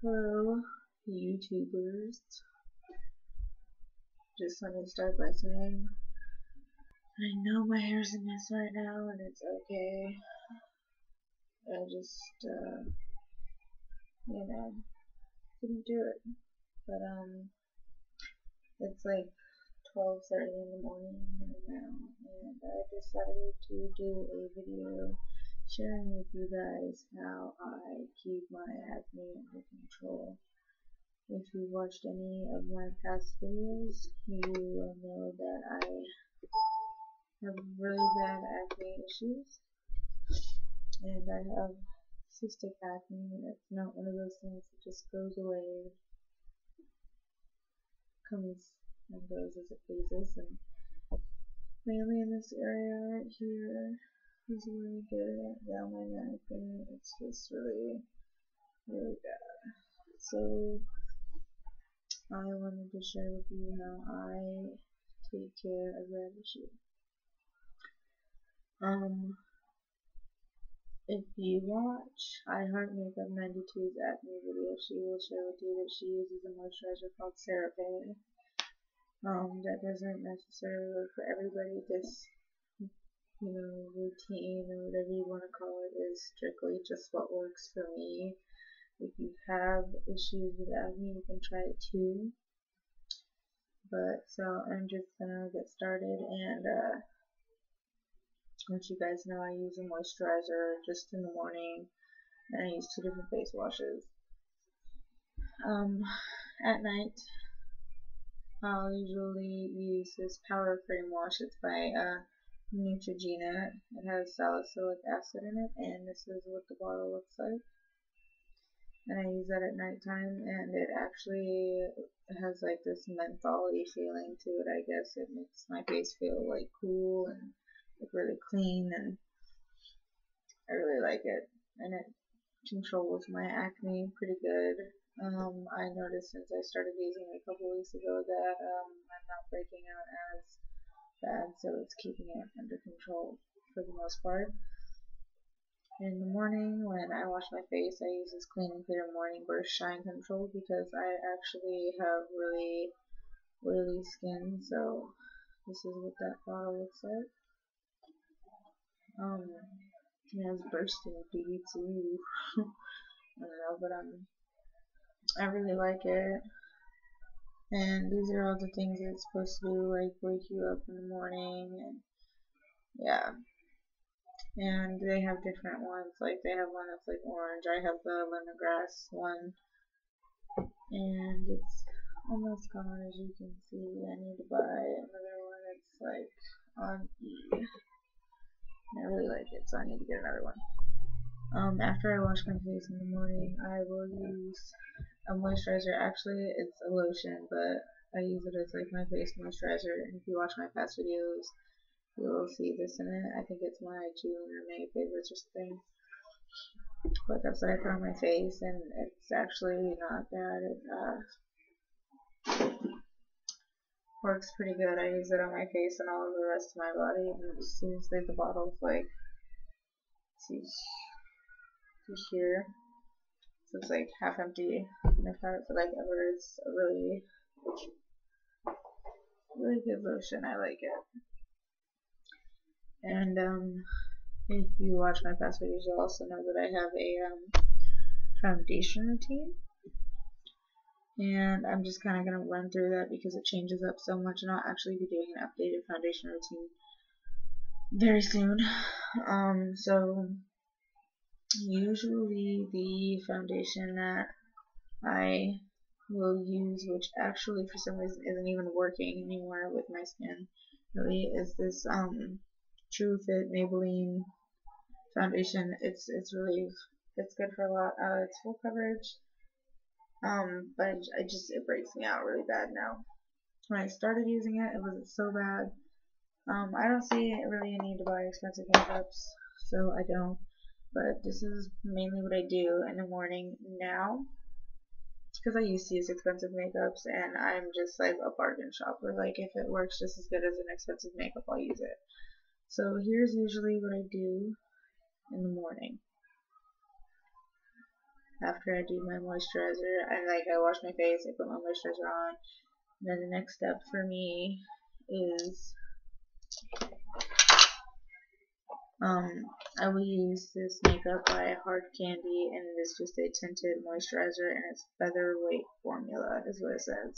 Hello, YouTubers. Just let me start by saying I know my hair's a mess right now and it's okay. I just, couldn't do it. But, it's like 12:30 in the morning right now, and I decided to do a video sharing with you guys how I keep my acne under control. If you watched any of my past videos, you will know that I have really bad acne issues, and I have cystic acne. It's not one of those things that just goes away, comes and goes as it pleases, and mainly in this area right here is where I get it, down my neck, and it's just really, really bad. So I wanted to share with you how I take care of that issue. If you watch iHeart Makeup 92's acne video, she will share with you that she uses a moisturizer called CeraVe. That doesn't necessarily work for everybody. This, routine or whatever you want to call it is strictly just what works for me. If you have issues with acne, you can try it too. But so I'm just gonna get started and let you guys know I use a moisturizer just in the morning, and I use 2 different face washes. At night, I'll usually use this powder cream wash. It's by Neutrogena. It has salicylic acid in it, and this is what the bottle looks like. And I use that at nighttime, and it actually has like this menthol-y feeling to it, I guess. It makes my face feel like cool and like really clean, and I really like it. And it controls my acne pretty good. I noticed since I started using it a couple weeks ago that I'm not breaking out as bad, so it's keeping it under control for the most part. In the morning, when I wash my face, I use this Clean and Clear Morning Burst Shine Control because I actually have really oily skin, so this is what that bottle looks like. It has bursting beads, ooh. I don't know, but I really like it. And these are all the things that it's supposed to do, like wake you up in the morning, and yeah. And they have different ones, like they have one that's like orange. I have the lemongrass one, and it's almost gone, as you can see. I need to buy another one. It's like on E. I really like it, so I need to get another one. After I wash my face in the morning, I will use a moisturizer. Actually, it's a lotion, but I use it as like my face moisturizer. And if you watch my past videos, you'll see this in it. I think it's my June or May favorites or something. But that's what I put on my face, and it's actually not bad. It works pretty good. I use it on my face and all of the rest of my body. And seriously, the bottle's like, see here. So it's like half empty, and I've had it for like ever. It's a really, really good lotion. I like it. And if you watch my past videos, you'll also know that I have a foundation routine. And I'm just kind of going to run through that because it changes up so much, and I'll actually be doing an updated foundation routine very soon. So usually the foundation that I will use, which actually for some reason isn't even working anymore with my skin, really, is this True Fit Maybelline foundation. It's good for a lot. It's full coverage. But it breaks me out really bad now. When I started using it, it wasn't so bad. I don't see really a need to buy expensive makeups, so I don't. But this is mainly what I do in the morning now, because I used to use expensive makeups, and I'm just like a bargain shopper. Like, if it works just as good as an expensive makeup, I'll use it. So here's usually what I do in the morning. after I do my moisturizer. And like I wash my face, I put my moisturizer on. And then the next step for me is I will use this makeup by Hard Candy, and it is just a tinted moisturizer, and it's featherweight formula is what it says.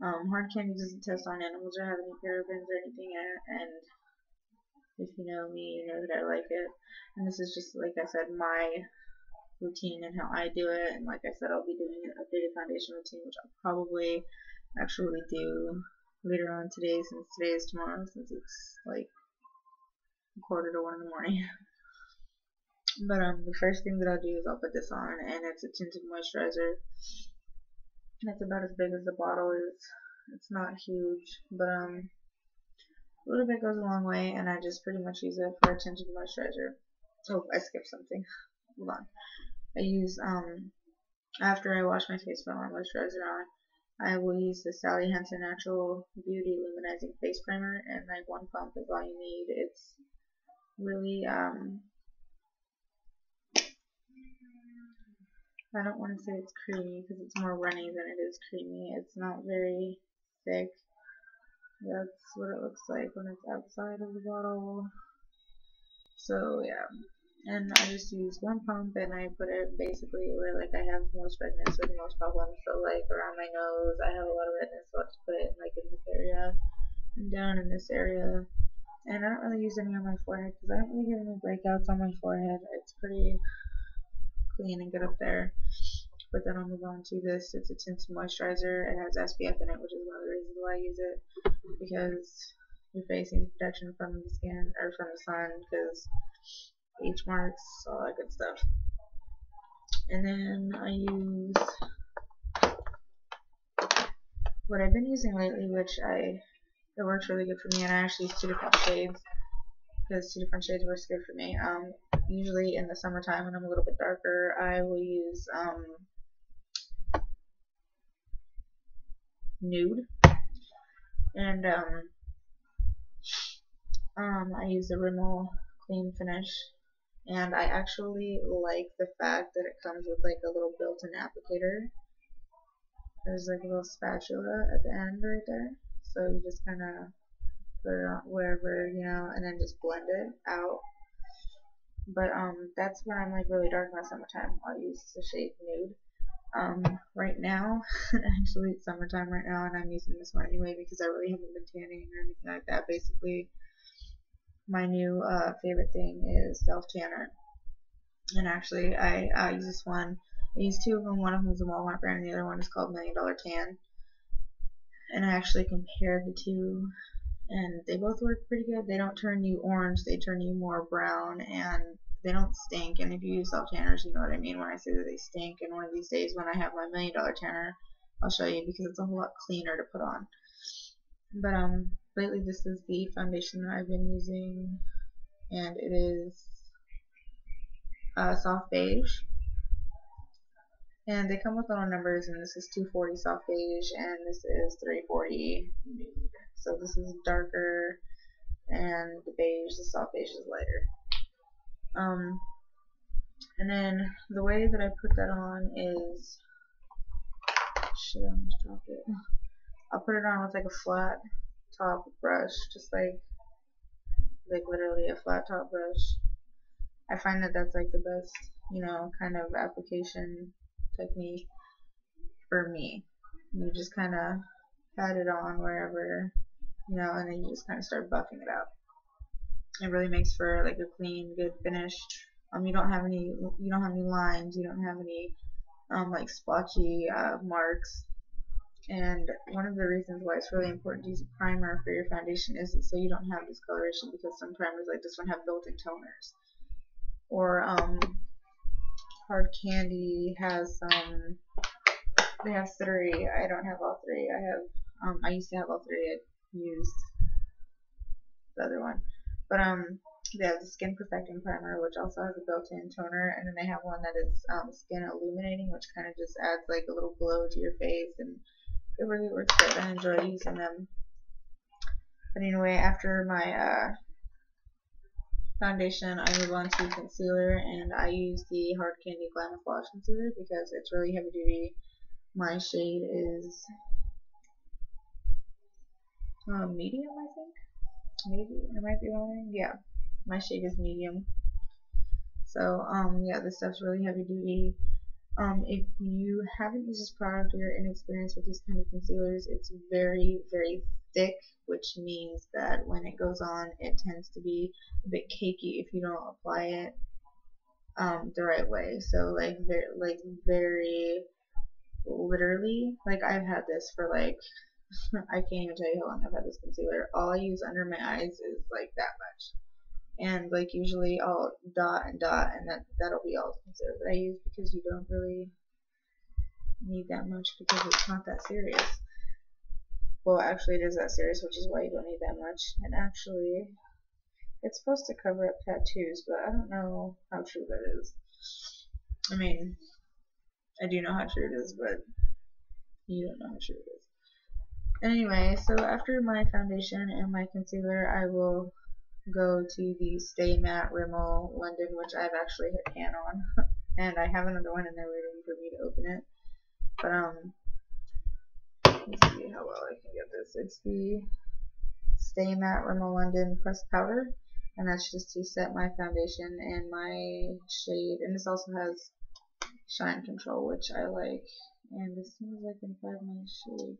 Hard Candy doesn't test on animals or have any parabens or anything in it, and if you know me, you know that I like it. And this is just, like I said, my routine and how I do it. And like I said, I'll be doing an updated foundation routine, which I'll probably actually do later on today, since today is tomorrow, since it's like 1:45 in the morning. But the first thing that I'll do is I'll put this on, and it's a tinted moisturizer. It's about as big as the bottle is. It's not huge, but a little bit goes a long way, and I just pretty much use it for a tinted moisturizer. Oh, I skipped something. Hold on. I use after I wash my face, put my moisturizer on, I will use the Sally Hansen Natural Beauty Luminizing Face Primer, and like one pump is all you need. It's really I don't want to say it's creamy because it's more runny than it is creamy. It's not very thick. That's what it looks like when it's outside of the bottle. So yeah, and I just use one pump, and I put it basically where like I have most redness or the most problems. So like around my nose, I have a lot of redness, so I'll just put it in like in this area and down in this area. And I don't really use any on my forehead because I don't really get any breakouts on my forehead. It's pretty clean and good up there. But then I'll move on to this. It's a tinted moisturizer. It has SPF in it, which is one of the reasons why I use it, because your face needs protection from the skin or from the sun, because H marks, all that good stuff. And then I use what I've been using lately, which it works really good for me, and I actually use 2 different shades because 2 different shades works good for me. Usually in the summertime when I'm a little bit darker, I will use Nude, and I use the Rimmel Clean Finish, and I actually like the fact that it comes with like a little built-in applicator. There's like a little spatula at the end right there, so you just kind of put it on wherever, you know, and then just blend it out. But that's when I'm like really dark in the summertime. I'll use the shade Nude. Right now, actually it's summertime right now, and I'm using this one anyway because I really haven't been tanning or anything like that. Basically, my new favorite thing is Self Tanner, and actually I use this one. I use 2 of them. One of them is a Walmart brand, and the other one is called $1 Million Tan. And I actually compared the 2, and they both work pretty good. They don't turn you orange, they turn you more brown, and they don't stink. And if you use self tanners, you know what I mean when I say that they stink. And one of these days when I have my $1 Million Tanner, I'll show you, because it's a whole lot cleaner to put on. But lately this is the foundation that I've been using, and it is soft beige. And they come with little numbers, and this is 240 soft beige, and this is 340 nude. So this is darker, and the beige, the soft beige is lighter. And then the way that I put that on is, shit, I almost dropped it. I'll put it on with like a flat top brush, just like literally a flat top brush. I find that that's like the best, you know, kind of application technique for me. You just kind of pat it on wherever, you know, and then you just kind of start buffing it out. It really makes for like a clean, good finish. You don't have any lines, you don't have any like splotchy marks. And one of the reasons why it's really important to use a primer for your foundation is so you don't have discoloration, because some primers like this one have built-in toners. Or Hard Candy has some. They have 3. I don't have all 3. I have. I used to have all 3. I used the other one, but they have the Skin Perfecting Primer, which also has a built-in toner, and then they have one that is Skin Illuminating, which kind of just adds like a little glow to your face, and it really works good. I enjoy using them. But anyway, after my foundation, I move on to concealer, and I use the Hard Candy Glam Wash Concealer because it's really heavy duty. My shade is medium, I think. Maybe I might be wrong. Yeah, my shade is medium. So yeah, this stuff's really heavy duty. If you haven't used this product or you're inexperienced with these kind of concealers, it's very, very thick, which means that when it goes on, it tends to be a bit cakey if you don't apply it the right way. So like very literally, like I've had this for like I can't even tell you how long I've had this concealer. All I use under my eyes is like that much. And like usually I'll dot and dot, and that'll be all the concealer that I use because you don't really need that much because it's not that serious. Well, actually it is that serious, which is why you don't need that much. And actually, it's supposed to cover up tattoos, but I don't know how true that is. I mean, I do know how true it is, but you don't know how true it is. Anyway, so after my foundation and my concealer, I will go to the Stay Matte Rimmel London, which I've actually hit pan on. And I have another one in there waiting for me to open it. But let's see how well I can get this. It's the Stay Matte Rimmel London Pressed Powder, and that's just to set my foundation and my shade. And this also has shine control, which I like. And as soon as I can find my shade.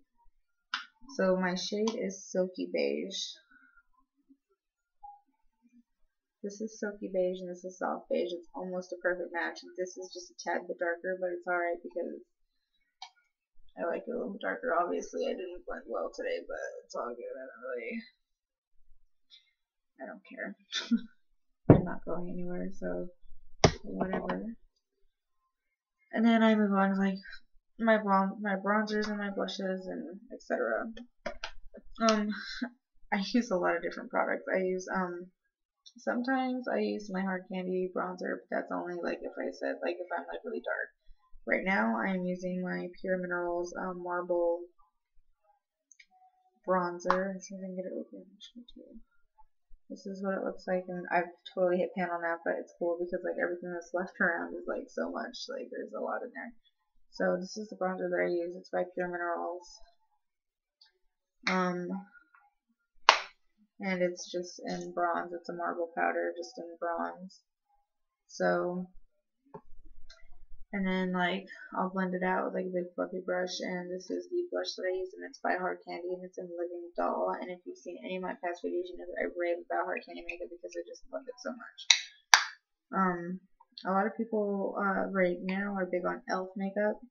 So my shade is Silky Beige. This is Silky Beige and this is Soft Beige. It's almost a perfect match. This is just a tad bit darker, but it's alright because I like it a little bit darker. Obviously, I didn't blend well today, but it's all good. I don't care. I'm not going anywhere, so whatever. And then I move on to like my bronzers and my blushes and etc. I use a lot of different products. I use sometimes I use my Hard Candy bronzer, but that's only like if I'm like really dark. Right now I'm using my Pure Minerals Marble bronzer. Let's see if I can get it open. This is what it looks like, and I've totally hit pan on that, but it's cool because like everything that's left around is like so much, like there's a lot in there. So this is the bronzer that I use. It's by Pure Minerals. And it's just in bronze. It's a marble powder just in bronze. So, and then like I'll blend it out with like a big fluffy brush, and this is the blush that I use, and it's by Hard Candy, and it's in Living Doll. And if you've seen any of my past videos, you know that I rave about Hard Candy makeup because I just love it so much. A lot of people right now are big on e.l.f. makeup,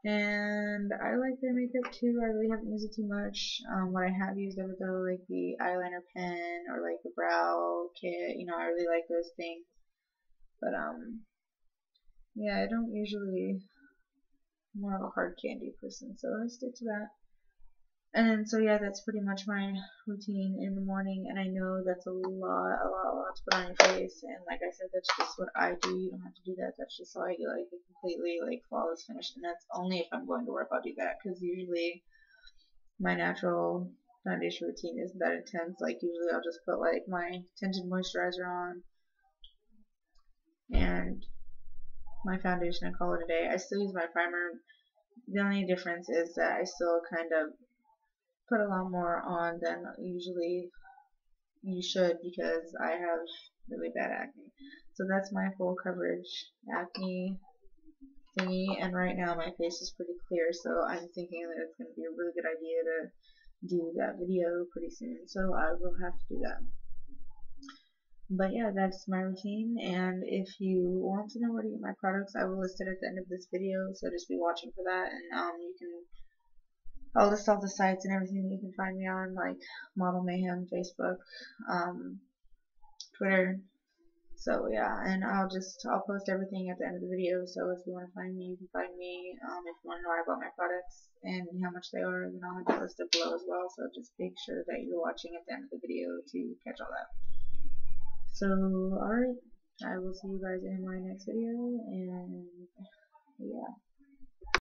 and I like their makeup too. I really haven't used it too much. What I have used of it though, like the eyeliner pen or like the brow kit, you know, I really like those things. But yeah, I don't usually, I'm more of a Hard Candy person, so I stick to that. And so yeah, that's pretty much my routine in the morning, and I know that's a lot to put on your face, and like I said, that's just what I do. You don't have to do that. That's just how I get like a completely like flawless finish, and that's only if I'm going to work I'll do that, because usually my natural foundation routine isn't that intense. Like usually I'll just put like my tinted moisturizer on and my foundation and call it a day. I still use my primer. The only difference is that I still kind of put a lot more on than usually you should, because I have really bad acne. So that's my full coverage acne thingy, and right now my face is pretty clear, so I'm thinking that it's going to be a really good idea to do that video pretty soon, so I will have to do that. But yeah, that's my routine, and if you want to know where to get my products, I will list it at the end of this video, so just be watching for that. And you can, I'll list all the sites and everything that you can find me on, like Model Mayhem, Facebook, Twitter. So yeah, and I'll post everything at the end of the video, so if you want to find me, you can find me. If you want to know more about my products and how much they are, then I'll have that listed below as well, so just make sure that you're watching at the end of the video to catch all that. So, alright, I will see you guys in my next video, and yeah.